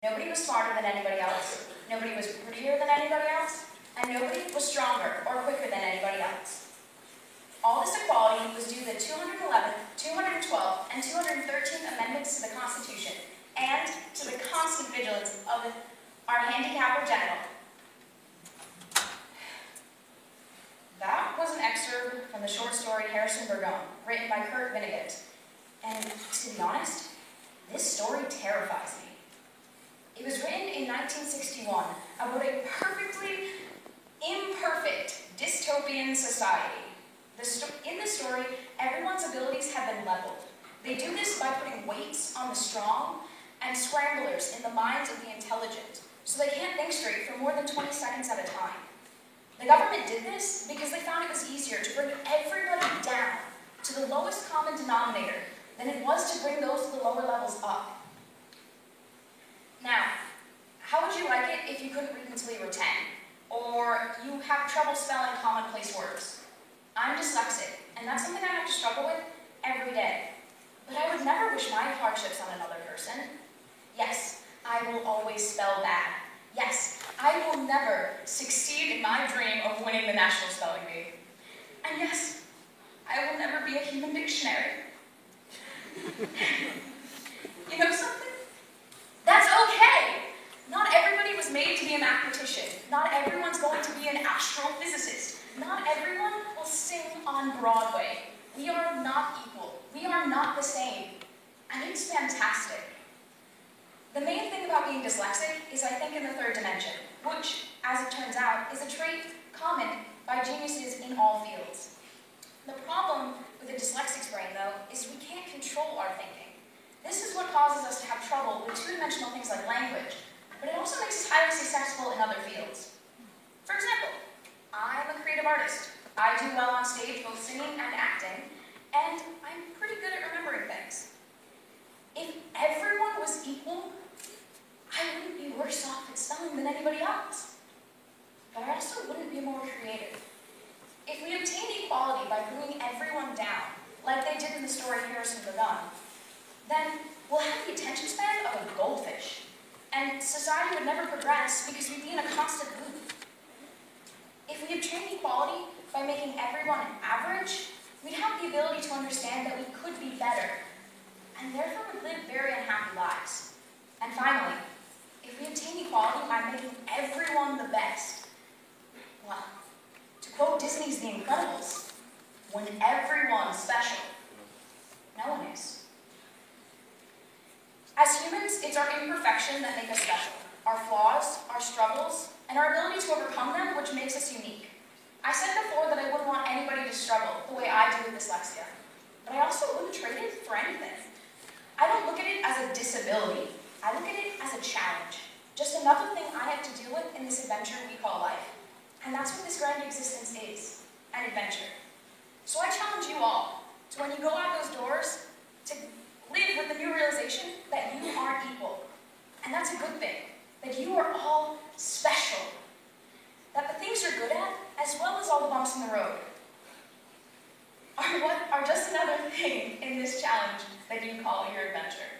Nobody was smarter than anybody else, nobody was prettier than anybody else, and nobody was stronger or quicker than anybody else. All this equality was due to the 211, 212, and 213th Amendments to the Constitution, and to the constant vigilance of our handicapper general. That was an excerpt from the short story Harrison Burgone, written by Kurt Vonnegut. And to be honest, this story terrifies me. It was written in 1961 about a perfectly imperfect dystopian society. In the story, everyone's abilities have been leveled. They do this by putting weights on the strong and scramblers in the minds of the intelligent, so they can't think straight for more than 20 seconds at a time. The government did this because they found it was easier to bring everybody down to the lowest common denominator than it was to bring those to the lower levels up. Now, how would you like it if you couldn't read until you were 10? Or you have trouble spelling commonplace words? I'm dyslexic, and that's something I have to struggle with every day. But I would never wish my hardships on another person. Yes, I will always spell bad. Yes, I will never succeed in my dream of winning the National Spelling Bee. And yes, I will never be a human dictionary. You know something? That's okay. Not everybody was made to be a mathematician. Not everyone's going to be an astrophysicist. Not everyone will sing on Broadway. We are not equal. We are not the same. And it's fantastic. The main thing about being dyslexic is, I think, in the third dimension, which, as it turns out, is a trait common by geniuses in all fields. The problem with a dyslexic's brain, though, is we can't control our thinking. This is what causes us to have trouble with two-dimensional things like language, but it also makes us highly successful in other fields. For example, I'm a creative artist. I do well on stage, both singing and acting, and I'm pretty good at remembering things. If everyone was equal, I wouldn't be worse off at spelling than anybody else. But I also wouldn't be more creative. If we obtained equality by bringing everyone down, like they did in the story Harrison Burgone, then we'll have the attention span of a goldfish, and society would never progress because we'd be in a constant loop. If we obtained equality by making everyone average, we'd have the ability to understand that we could be better, and therefore would live very unhappy lives. And finally, if we obtain equality by making everyone the best, well, to quote Disney's The Incredibles, when everyone's special, no one is. As humans, it's our imperfection that make us special. Our flaws, our struggles, and our ability to overcome them which makes us unique. I said before that I wouldn't want anybody to struggle the way I do with dyslexia, but I also wouldn't trade it for anything. I don't look at it as a disability. I look at it as a challenge. Just another thing I have to deal with in this adventure we call life. And that's what this grand existence is, an adventure. So I challenge you all to, when you go out those doors, to live with the new realization that you aren't equal. And that's a good thing, that you are all special. That the things you're good at, as well as all the bumps in the road, are just another thing in this challenge that you call your adventure.